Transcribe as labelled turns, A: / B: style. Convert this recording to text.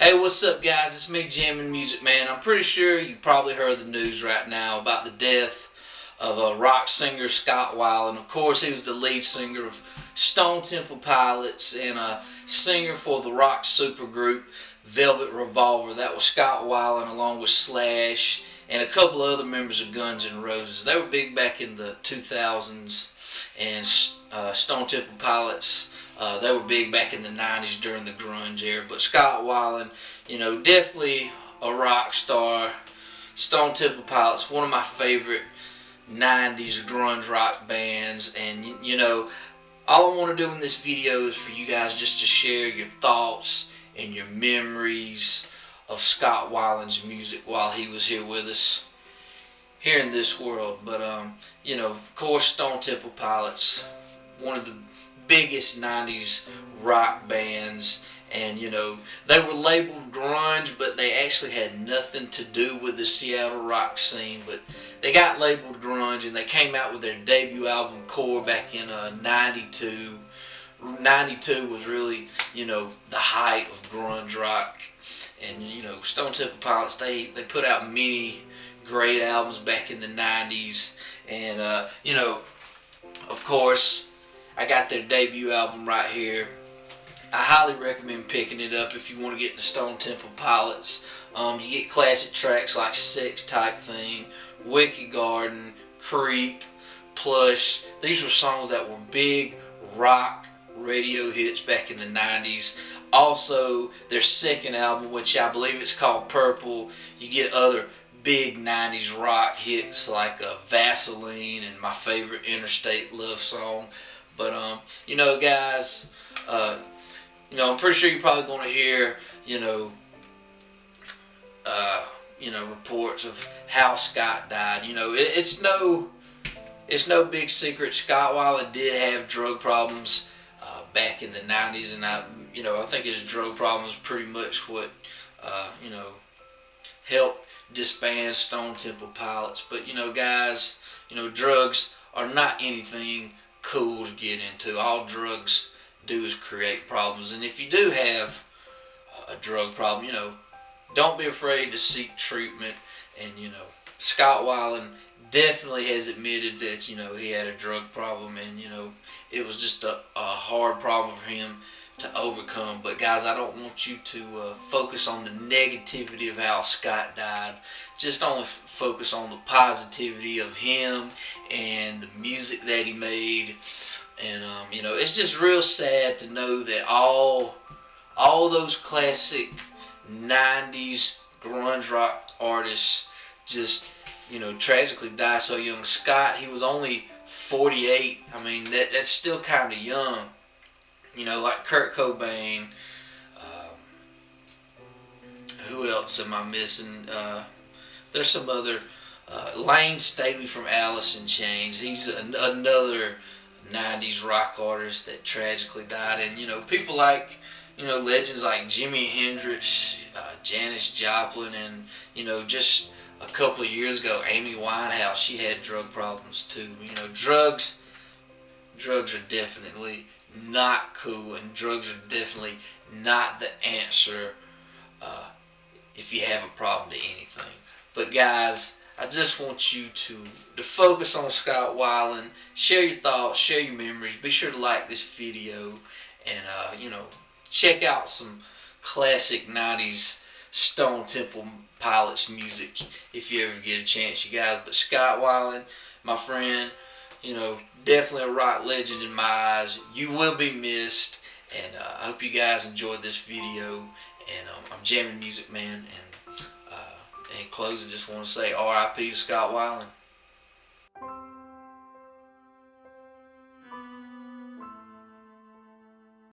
A: Hey, what's up, guys? It's me, Jammin' Music Man. I'm pretty sure you probably heard the news right now about the death of a rock singer, Scott Weiland. Of course, he was the lead singer of Stone Temple Pilots and a singer for the rock supergroup Velvet Revolver. That was Scott Weiland, along with Slash and a couple of other members of Guns N' Roses. They were big back in the 2000s, and Stone Temple Pilots, they were big back in the 90s during the grunge era. But Scott Weiland, definitely a rock star. Stone Temple Pilots, one of my favorite 90s grunge rock bands. And, all I want to do in this video is for you guys just to share your thoughts and your memories of Scott Weiland's music while he was here with us, here in this world. But, of course, Stone Temple Pilots, one of the biggest 90s rock bands, and they were labeled grunge, but they actually had nothing to do with the Seattle rock scene. But they got labeled grunge, and they came out with their debut album Core back in 92. 92 was really the height of grunge rock. And Stone Temple Pilots, they put out many great albums back in the 90s. And of course, I got their debut album right here. I highly recommend picking it up if you want to get into Stone Temple Pilots. You get classic tracks like Sex Type Thing, Wicked Garden, Creep, Plush. These were songs that were big rock radio hits back in the 90s. Also, their second album, which I believe it's called Purple, you get other big 90s rock hits like Vaseline and my favorite Interstate Love Song. But, guys, I'm pretty sure you're probably going to hear, reports of how Scott died. It's no big secret. Scott Weiland did have drug problems back in the 90s, and I think his drug problems pretty much what, helped disband Stone Temple Pilots. But, guys, drugs are not anything cool to get into. All drugs do is create problems, and if you do have a drug problem, don't be afraid to seek treatment. And Scott Weiland definitely has admitted that he had a drug problem, and it was just a hard problem for him to overcome. But guys, I don't want you to focus on the negativity of how Scott died. Just only focus on the positivity of him and the music that he made. And it's just real sad to know that all those classic 90s grunge rock artists just tragically died so young. Scott, he was only 48. I mean, that's still kind of young. Like Kurt Cobain. Who else am I missing? There's some other. Lane Staley from Alice in Chains. He's another 90s rock artist that tragically died. And people like legends like Jimi Hendrix, Janis Joplin, and just a couple of years ago, Amy Winehouse. She had drug problems too. Drugs are definitely not cool, and drugs are definitely not the answer if you have a problem to anything. But guys, I just want you to focus on Scott Weiland. Share your thoughts, share your memories. Be sure to like this video, and check out some classic 90s Stone Temple Pilots music if you ever get a chance, you guys. But Scott Weiland, my friend, definitely a rock legend in my eyes. You will be missed, and I hope you guys enjoyed this video. And I'm Jammin' Music Man, and in closing, just want to say R.I.P. to Scott Weiland.